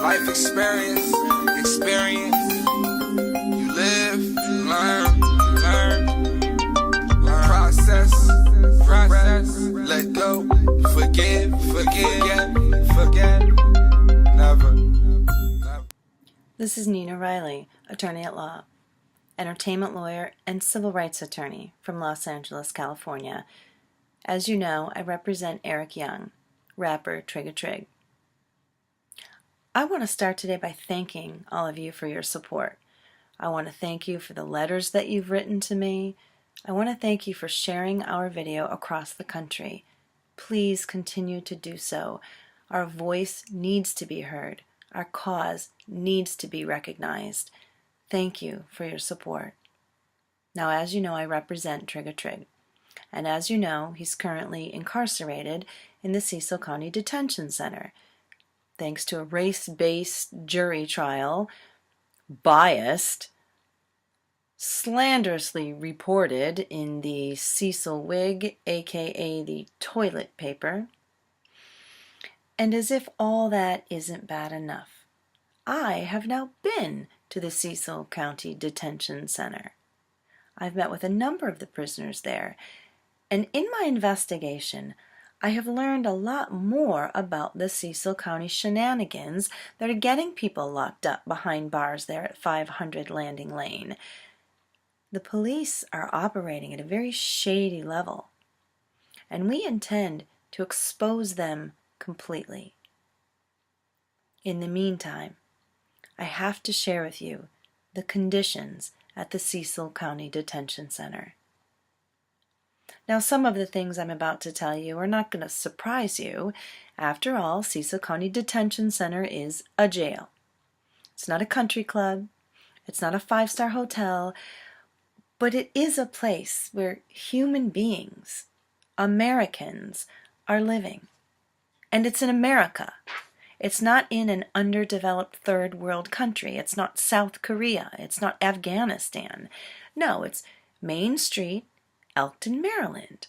Life experience, experience. You live, you learn, process, let go, forgive, forget, never. This is Nina Riley, attorney at law, entertainment lawyer, and civil rights attorney from Los Angeles, California. As you know, I represent Eric Young, rapper Trig Trig. I want to start today by thanking all of you for your support. I want to thank you for the letters that you've written to me. I want to thank you for sharing our video across the country. Please continue to do so. Our voice needs to be heard. Our cause needs to be recognized. Thank you for your support. Now, as you know, I represent Trig Trig. And as you know, he's currently incarcerated in the Cecil County Detention Center. Thanks to a race-based jury trial, biased, slanderously reported in the Cecil Wig, aka the toilet paper. And as if all that isn't bad enough, I have now been to the Cecil County Detention Center. I've met with a number of the prisoners there, and in my investigation, I have learned a lot more about the Cecil County shenanigans that are getting people locked up behind bars there at 500 Landing Lane. The police are operating at a very shady level, and we intend to expose them completely. In the meantime, I have to share with you the conditions at the Cecil County Detention Center. Now, some of the things I'm about to tell you are not going to surprise you. After all, Cecil County Detention Center is a jail. It's not a country club. It's not a five-star hotel. But it is a place where human beings, Americans, are living. And it's in America. It's not in an underdeveloped third world country. It's not South Korea. It's not Afghanistan. No, it's Main Street, Elkton, Maryland,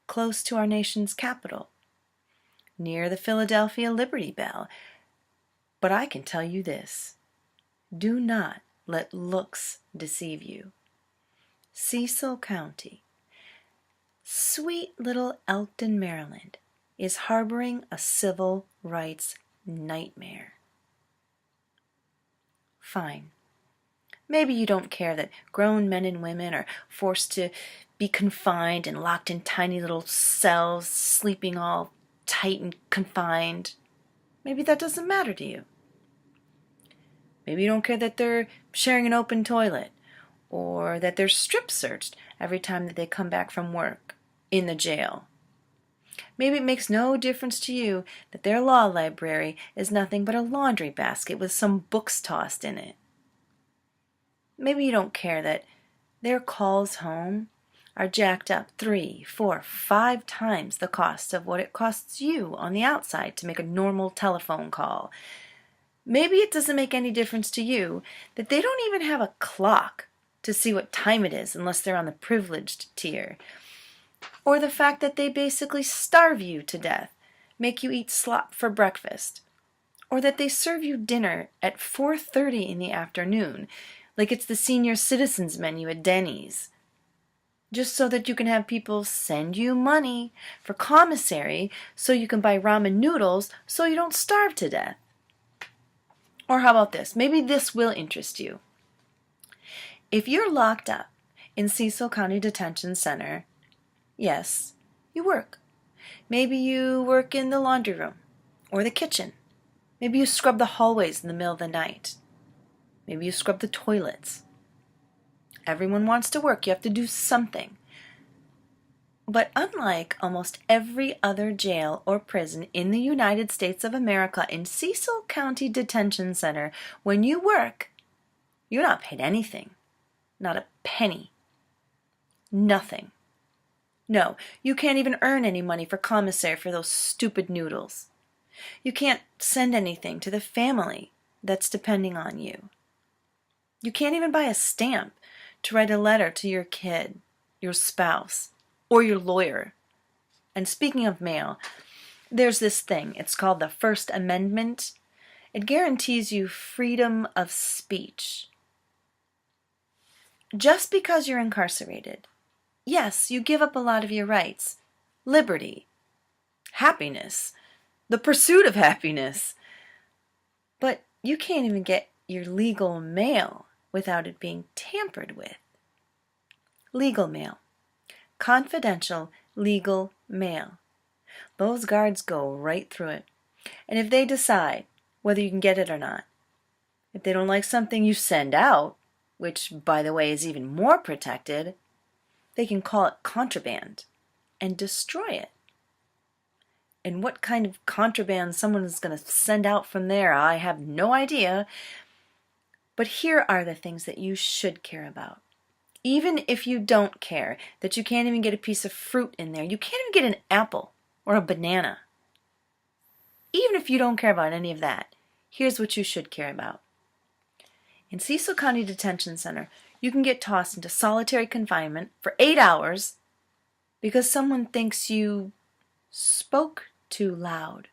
close to our nation's capital, near the Philadelphia Liberty Bell. But I can tell you this, do not let looks deceive you. Cecil County, sweet little Elkton, Maryland, is harboring a civil rights nightmare. Fine. Maybe you don't care that grown men and women are forced to be confined and locked in tiny little cells, sleeping all tight and confined. Maybe that doesn't matter to you. Maybe you don't care that they're sharing an open toilet, or that they're strip searched every time that they come back from work in the jail. Maybe it makes no difference to you that their law library is nothing but a laundry basket with some books tossed in it. Maybe you don't care that their calls home are jacked up 3, 4, 5 times the cost of what it costs you on the outside to make a normal telephone call. Maybe it doesn't make any difference to you that they don't even have a clock to see what time it is unless they're on the privileged tier. Or the fact that they basically starve you to death, make you eat slop for breakfast. Or that they serve you dinner at 4:30 in the afternoon, like it's the senior citizens menu at Denny's, just so that you can have people send you money for commissary so you can buy ramen noodles so you don't starve to death. Or how about this? Maybe this will interest you. If you're locked up in Cecil County Detention Center, yes, you work. Maybe you work in the laundry room or the kitchen. Maybe you scrub the hallways in the middle of the night. Maybe you scrub the toilets. Everyone wants to work. You have to do something. But unlike almost every other jail or prison in the United States of America, in Cecil County Detention Center, when you work, you're not paid anything. Not a penny. Nothing. No, you can't even earn any money for commissary for those stupid noodles. You can't send anything to the family that's depending on you. You can't even buy a stamp to write a letter to your kid, your spouse, or your lawyer. And speaking of mail, there's this thing. It's called the First Amendment. It guarantees you freedom of speech. Just because you're incarcerated, yes, you give up a lot of your rights, liberty, happiness, the pursuit of happiness, but you can't even get your legal mail without it being tampered with. Legal mail. Confidential legal mail. Those guards go right through it. And if they decide whether you can get it or not, if they don't like something you send out, which, by the way, is even more protected, they can call it contraband and destroy it. And what kind of contraband someone is going to send out from there, I have no idea. But here are the things that you should care about. Even if you don't care that you can't even get a piece of fruit in there, you can't even get an apple or a banana. Even if you don't care about any of that, here's what you should care about. In Cecil County Detention Center, you can get tossed into solitary confinement for 8 hours because someone thinks you spoke too loud.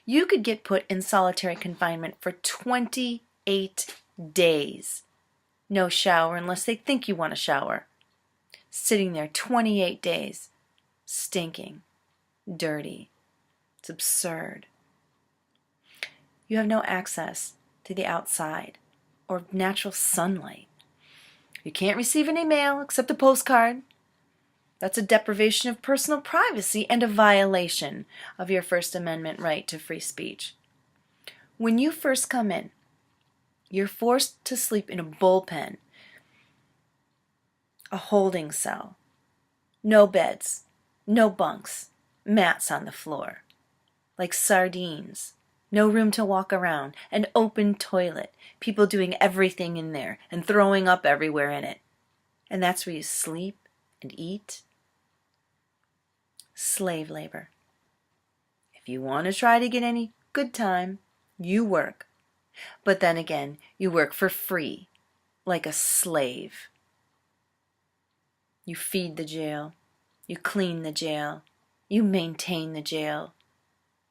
You could get put in solitary confinement for 28 days. No shower unless they think you want a shower. Sitting there 28 days, stinking, dirty. It's absurd. You have no access to the outside or natural sunlight. You can't receive any mail except a postcard. That's a deprivation of personal privacy and a violation of your First Amendment right to free speech. When you first come in, you're forced to sleep in a bullpen, a holding cell, no beds, no bunks, mats on the floor, like sardines. No room to walk around, an open toilet, people doing everything in there and throwing up everywhere in it. And that's where you sleep and eat. Slave labor. If you want to try to get any good time, you work. But then again, you work for free, like a slave. You feed the jail, you clean the jail, you maintain the jail.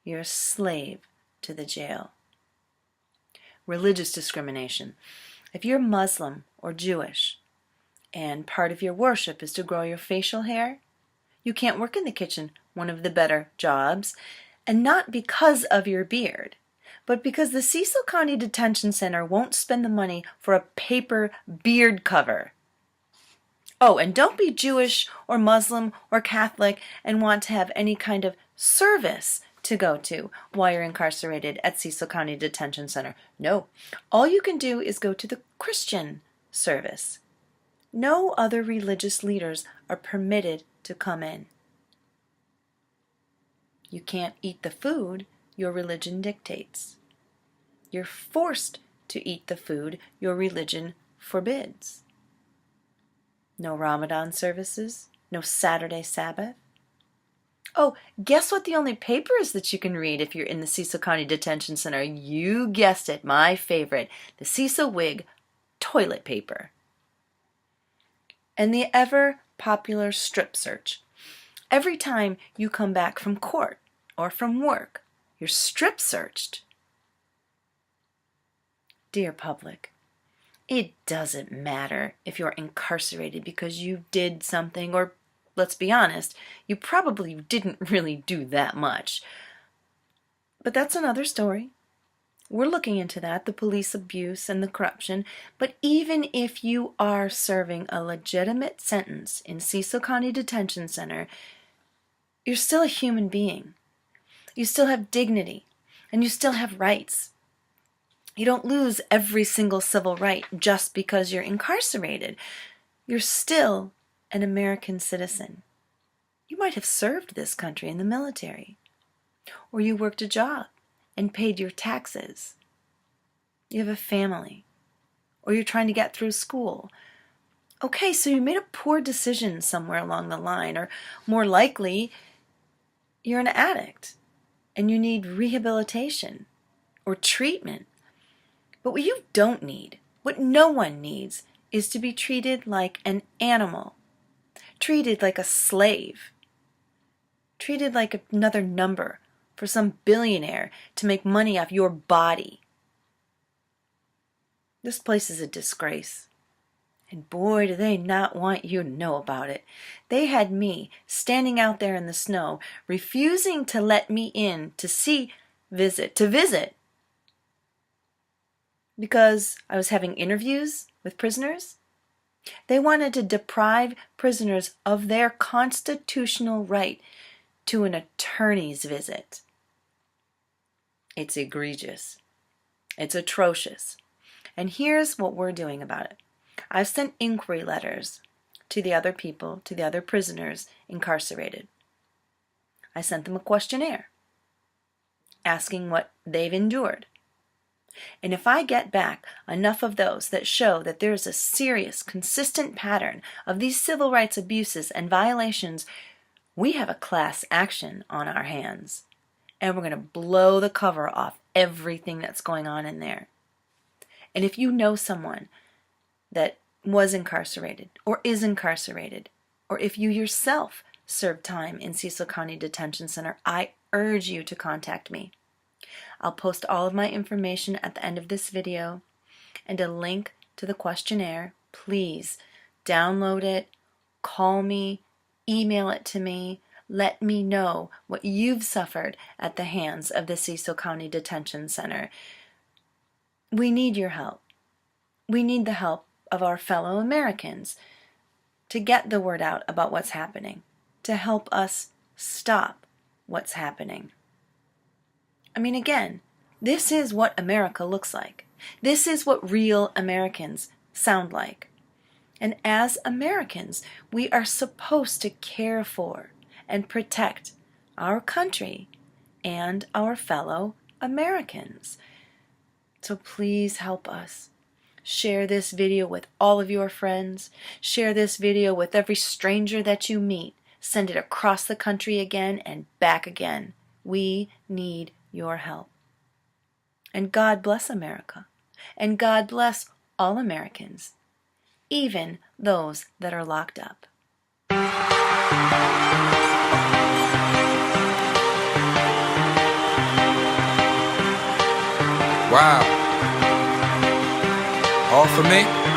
You're a slave to the jail. Religious discrimination. If you're Muslim or Jewish and part of your worship is to grow your facial hair, you can't work in the kitchen, one of the better jobs, and not because of your beard, but because the Cecil County Detention Center won't spend the money for a paper beard cover. Oh, and don't be Jewish or Muslim or Catholic and want to have any kind of service to go to while you're incarcerated at Cecil County Detention Center. No, all you can do is go to the Christian service. No other religious leaders are permitted to come in. You can't eat the food your religion dictates. You're forced to eat the food your religion forbids. No Ramadan services, no Saturday Sabbath. Oh, guess what the only paper is that you can read if you're in the Cecil County Detention Center? You guessed it, my favorite, the Cecil Whig toilet paper. And the ever-popular strip search. Every time you come back from court or from work, you're strip searched. Dear public, it doesn't matter if you're incarcerated because you did something, or let's be honest, you probably didn't really do that much. But that's another story. We're looking into that, the police abuse and the corruption. But even if you are serving a legitimate sentence in Cecil County Detention Center, you're still a human being. You still have dignity, and you still have rights. You don't lose every single civil right just because you're incarcerated. You're still an American citizen. You might have served this country in the military, or you worked a job and paid your taxes. You have a family, or you're trying to get through school. Okay, so you made a poor decision somewhere along the line, or more likely, you're an addict and you need rehabilitation or treatment. But what you don't need, what no one needs, is to be treated like an animal, treated like a slave, treated like another number for some billionaire to make money off your body. This place is a disgrace. And boy, do they not want you to know about it. They had me standing out there in the snow, refusing to let me in to visit, because I was having interviews with prisoners. They wanted to deprive prisoners of their constitutional right to an attorney's visit. It's egregious. It's atrocious. And here's what we're doing about it. I've sent inquiry letters to the other people, to the other prisoners incarcerated. I sent them a questionnaire asking what they've endured. And if I get back enough of those that show that there is a serious, consistent pattern of these civil rights abuses and violations, we have a class action on our hands. And we're going to blow the cover off everything that's going on in there. And if you know someone that was incarcerated or is incarcerated, or if you yourself served time in Cecil County Detention Center, I urge you to contact me. I'll post all of my information at the end of this video and a link to the questionnaire. Please download it, call me, email it to me. Let me know what you've suffered at the hands of the Cecil County Detention Center. We need your help. We need the help of our fellow Americans to get the word out about what's happening, to help us stop what's happening. I mean, again, this is what America looks like. This is what real Americans sound like. And as Americans, we are supposed to care for and protect our country and our fellow Americans. So please help us. Share this video with all of your friends. Share this video with every stranger that you meet. Send it across the country again and back again. We need your help. And God bless America. And God bless all Americans, even those that are locked up. Wow. All for me?